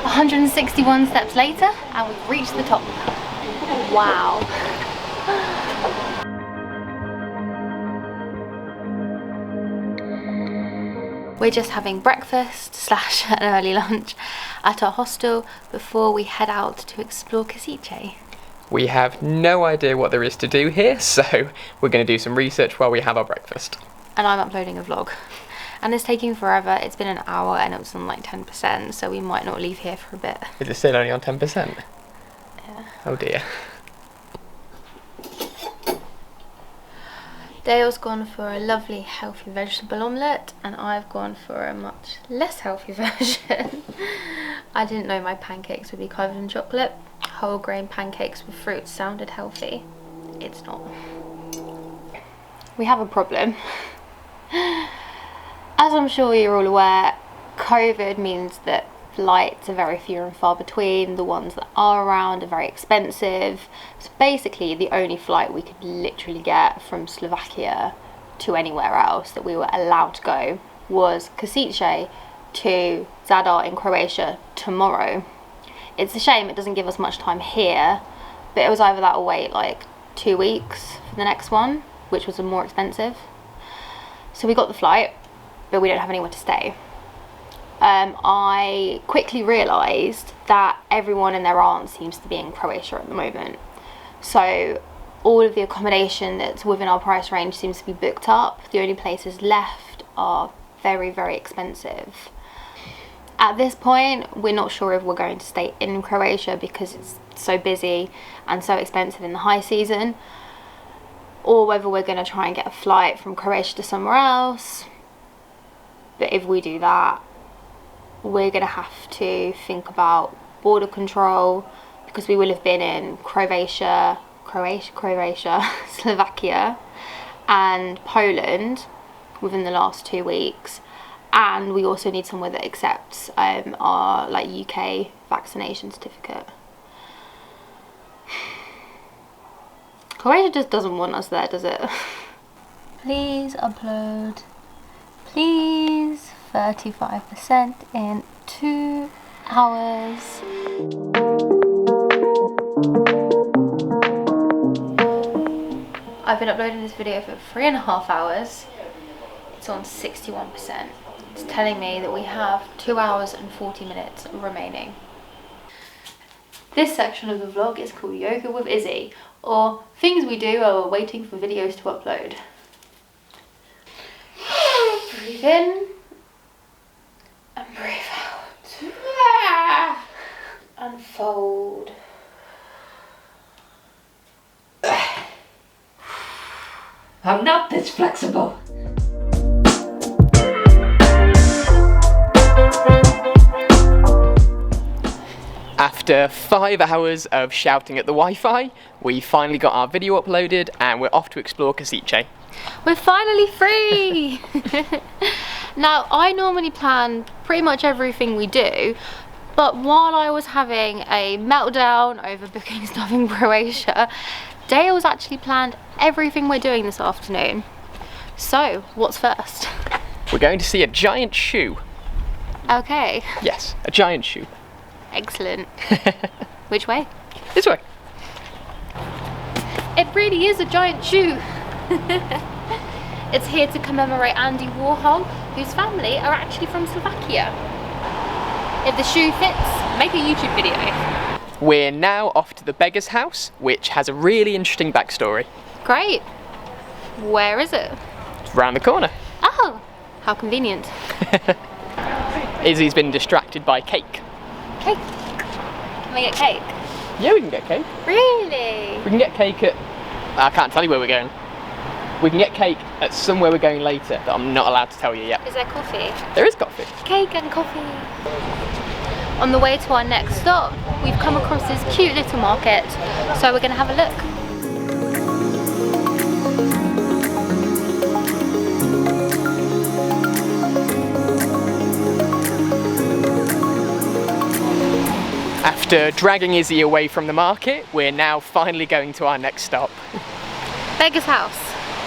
161 steps later and we've reached the top. Wow. We're just having breakfast slash an early lunch at our hostel before we head out to explore Kosice. We have no idea what there is to do here, so we're going to do some research while we have our breakfast. And I'm uploading a vlog. And it's taking forever. It's been an hour and it was on like 10%, so we might not leave here for a bit. Is it still only on 10%? Yeah. Oh dear. Dale's gone for a lovely healthy vegetable omelette and I've gone for a much less healthy version. I didn't know my pancakes would be covered in chocolate. Whole grain pancakes with fruit sounded healthy. It's not. We have a problem. As I'm sure you're all aware, COVID means that flights are very few and far between. The ones that are around are very expensive. So basically the only flight we could literally get from Slovakia to anywhere else that we were allowed to go was Kosice to Zadar in Croatia tomorrow. It's a shame it doesn't give us much time here, but it was either that or wait like 2 weeks for the next one, which was more expensive. So we got the flight, but we don't have anywhere to stay. I quickly realised that everyone and their aunt seems to be in Croatia at the moment. So all of the accommodation that's within our price range seems to be booked up. The only places left are very, very expensive. At this point, we're not sure if we're going to stay in Croatia because it's so busy and so expensive in the high season, or whether we're going to try and get a flight from Croatia to somewhere else. But if we do that, we're going to have to think about border control because we will have been in Croatia, Slovakia and Poland within the last 2 weeks. And we also need somewhere that accepts our like UK vaccination certificate. Croatia just doesn't want us there, does it? Please upload. Please. 35% in 2 hours. I've been uploading this video for 3.5 hours. It's on 61%. It's telling me that we have 2 hours and 40 minutes remaining. This section of the vlog is called Yoga with Izzy, or things we do while we're waiting for videos to upload. Breathe in and breathe out. Unfold. I'm not this flexible. After 5 hours of shouting at the Wi-Fi, we finally got our video uploaded and we're off to explore Kosice. We're finally free! Now, I normally plan pretty much everything we do, but while I was having a meltdown over booking stuff in Croatia, Dale's actually planned everything we're doing this afternoon. So, what's first? We're going to see a giant shoe. Okay. Yes, a giant shoe. Excellent. Which way? This way. It really is a giant shoe. It's here to commemorate Andy Warhol, whose family are actually from Slovakia. If the shoe fits, make a YouTube video. We're now off to the beggar's house, which has a really interesting backstory. Great. Where is it? It's round the corner. Oh, how convenient. Izzy's been distracted by cake. Cake? Can we get cake? Yeah, we can get cake. Really? We can get cake at... I can't tell you where we're going. We can get cake at somewhere we're going later that I'm not allowed to tell you yet. Is there coffee? There is coffee. Cake and coffee. On the way to our next stop, we've come across this cute little market, so we're going to have a look. After dragging Izzy away from the market, we're now finally going to our next stop. Beggar's house.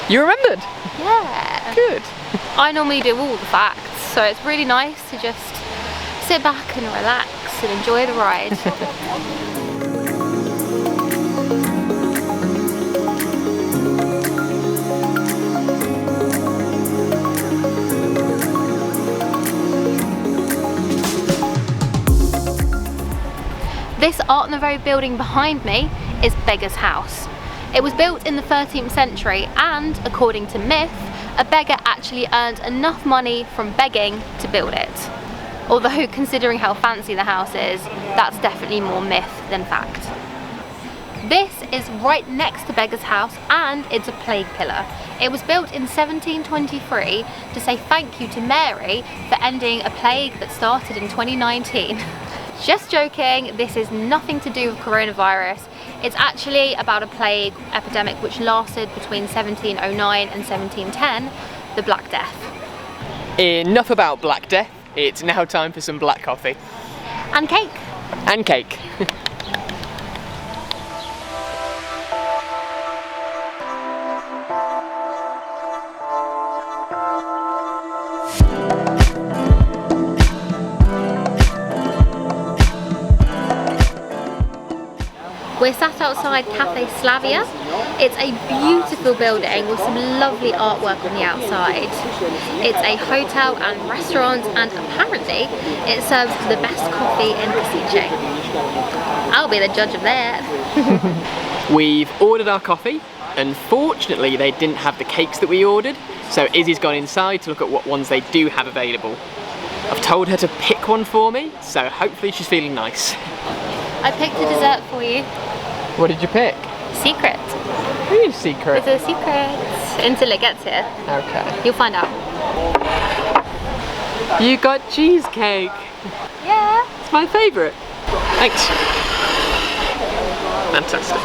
You remembered? Yeah. Good. I normally do all the facts, so it's really nice to just sit back and relax and enjoy the ride. This Art Nouveau building behind me is Beggar's House. It was built in the 13th century and, according to myth, a beggar actually earned enough money from begging to build it. Although, considering how fancy the house is, that's definitely more myth than fact. This is right next to Beggar's House and it's a plague pillar. It was built in 1723 to say thank you to Mary for ending a plague that started in 2019. Just joking, this is nothing to do with coronavirus. It's actually about a plague epidemic which lasted between 1709 and 1710, the Black Death. Enough about Black Death, it's now time for some black coffee. And cake. And cake. We're sat outside Cafe Slavia. It's a beautiful building with some lovely artwork on the outside. It's a hotel and restaurant, and apparently it serves the best coffee in Kosice. I'll be the judge of that. We've ordered our coffee. Unfortunately, they didn't have the cakes that we ordered, so Izzy's gone inside to look at what ones they do have available. I've told her to pick one for me, so hopefully she's feeling nice. I picked a dessert for you. What did you pick? Secret. Really secret? It's a secret until it gets here. Okay. You'll find out. You got cheesecake. Yeah. It's my favourite. Thanks. Fantastic.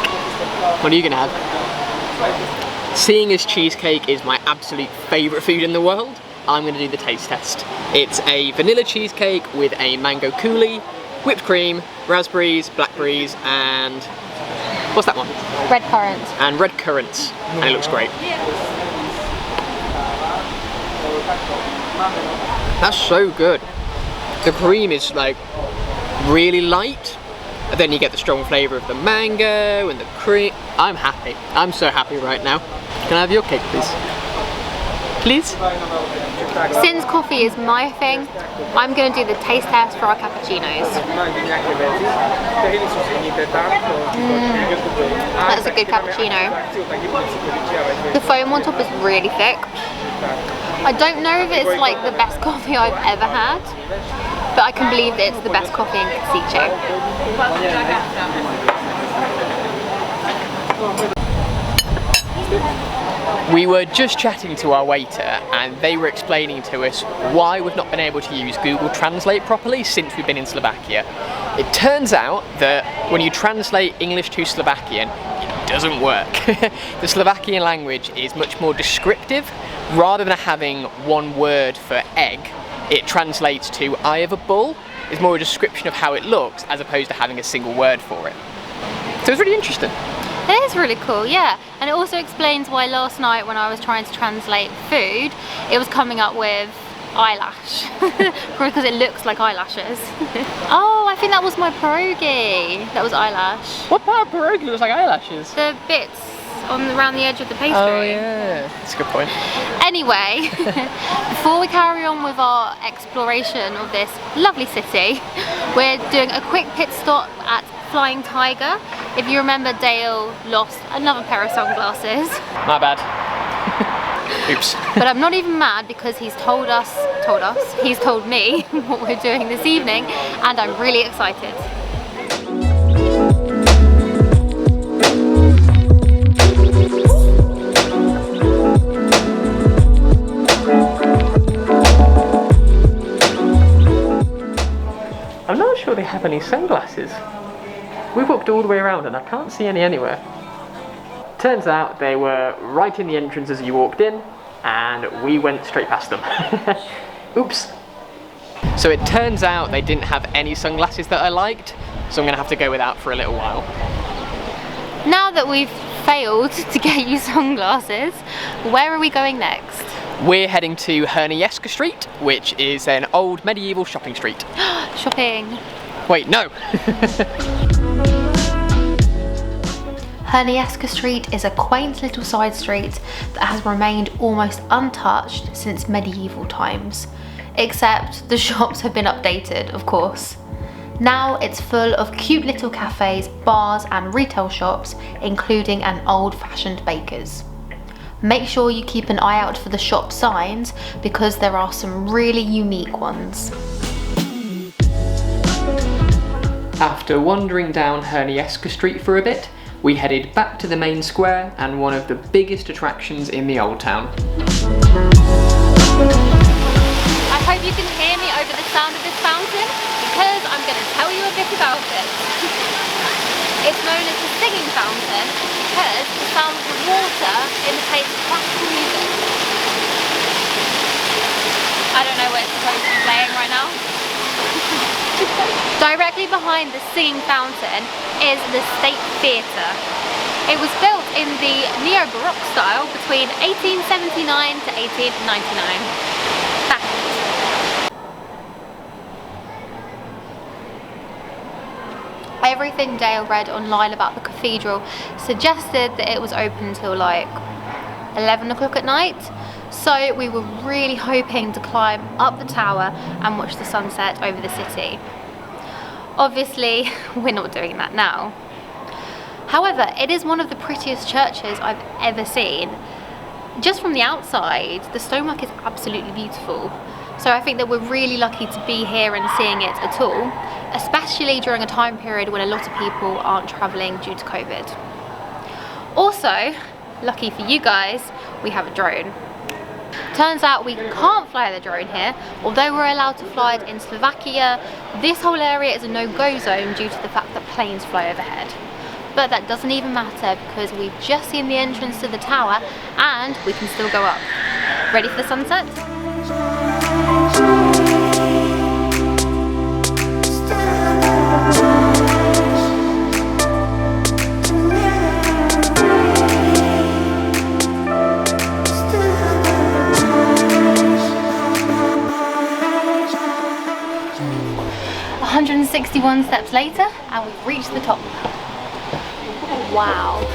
What are you gonna have? Seeing as cheesecake is my absolute favourite food in the world, I'm gonna do the taste test. It's a vanilla cheesecake with a mango coulis, whipped cream, raspberries, blackberries, and what's that one? Red currant. And red currants, and it looks great. That's so good. The cream is like really light, and then you get the strong flavour of the mango and the cream. I'm happy. I'm so happy right now. Can I have your cake, please? Please? Since coffee is my thing, I'm going to do the taste test for our cappuccinos. That's a good cappuccino. The foam on top is really thick. I don't know if it's like the best coffee I've ever had, but I can believe that it's the best coffee in Kosice. We were just chatting to our waiter and they were explaining to us why we've not been able to use Google Translate properly since we've been in Slovakia. It turns out that when you translate English to Slovakian, it doesn't work. The Slovakian language is much more descriptive. Rather than having one word for egg, it translates to eye of a bull. It's more a description of how it looks as opposed to having a single word for it. So it's really interesting. It is really cool, yeah. And it also explains why last night when I was trying to translate food, it was coming up with eyelash. Probably because it looks like eyelashes. Oh, I think that was my pierogi. That was eyelash. What part of pierogi looks like eyelashes? The bits around the edge of the pastry. Oh yeah, that's a good point. Anyway, before we carry on with our exploration of this lovely city, we're doing a quick pit stop at Flying Tiger. If you remember, Dale lost another pair of sunglasses. My bad. Oops. But I'm not even mad because he's told me what we're doing this evening, and I'm really excited. I'm not sure they have any sunglasses. We've walked all the way around and I can't see any anywhere. Turns out they were right in the entrance as you walked in, and we went straight past them. Oops. So it turns out they didn't have any sunglasses that I liked, so I'm gonna have to go without for a little while. Now that we've failed to get you sunglasses, where are we going next? We're heading to Hernieska Street, which is an old medieval shopping street. Shopping. Wait, no! Hernieska Street is a quaint little side street that has remained almost untouched since medieval times. Except the shops have been updated, of course. Now it's full of cute little cafes, bars and retail shops, including an old-fashioned baker's. Make sure you keep an eye out for the shop signs because there are some really unique ones. After wandering down Hernieska Street for a bit, we headed back to the main square and one of the biggest attractions in the Old Town. I hope you can hear me over the sound of this fountain because I'm going to tell you a bit about it. It's known as the singing fountain because the sound of the water imitates classical music. I don't know what it's supposed to be playing right now. Directly behind the singing fountain is the State Theatre. It was built in the neo-baroque style between 1879 to 1899. Everything Dale read online about the cathedral suggested that it was open till like 11 o'clock at night, so we were really hoping to climb up the tower and watch the sunset over the city. Obviously, we're not doing that now. However, it is one of the prettiest churches I've ever seen. Just from the outside, the stonework is absolutely beautiful. So I think that we're really lucky to be here and seeing it at all, especially during a time period when a lot of people aren't travelling due to COVID. Also, lucky for you guys, we have a drone. Turns out we can't fly the drone here, although we're allowed to fly it in Slovakia. This whole area is a no-go zone due to the fact that planes fly overhead. But that doesn't even matter because we've just seen the entrance to the tower and we can still go up. Ready for the sunset? 161 steps later and we've reached the top. Wow.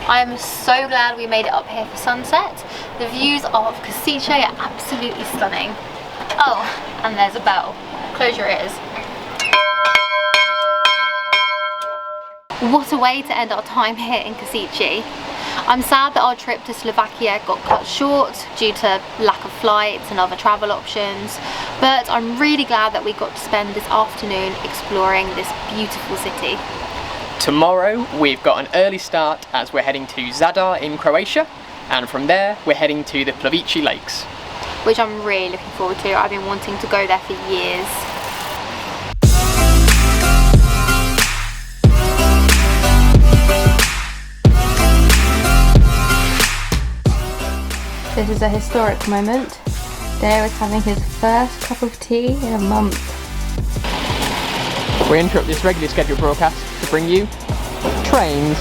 I am so glad we made it up here for sunset. The views of Kosice are absolutely stunning. Oh, and there's a bell. Close your ears. What a way to end our time here in Kosice. I'm sad that our trip to Slovakia got cut short due to lack of flights and other travel options, but I'm really glad that we got to spend this afternoon exploring this beautiful city. Tomorrow we've got an early start as we're heading to Zadar in Croatia, and from there we're heading to the Plovice Lakes, which I'm really looking forward to. I've been wanting to go there for years. This is a historic moment. Dale is having his first cup of tea in a month. We interrupt this regularly scheduled broadcast to bring you trains.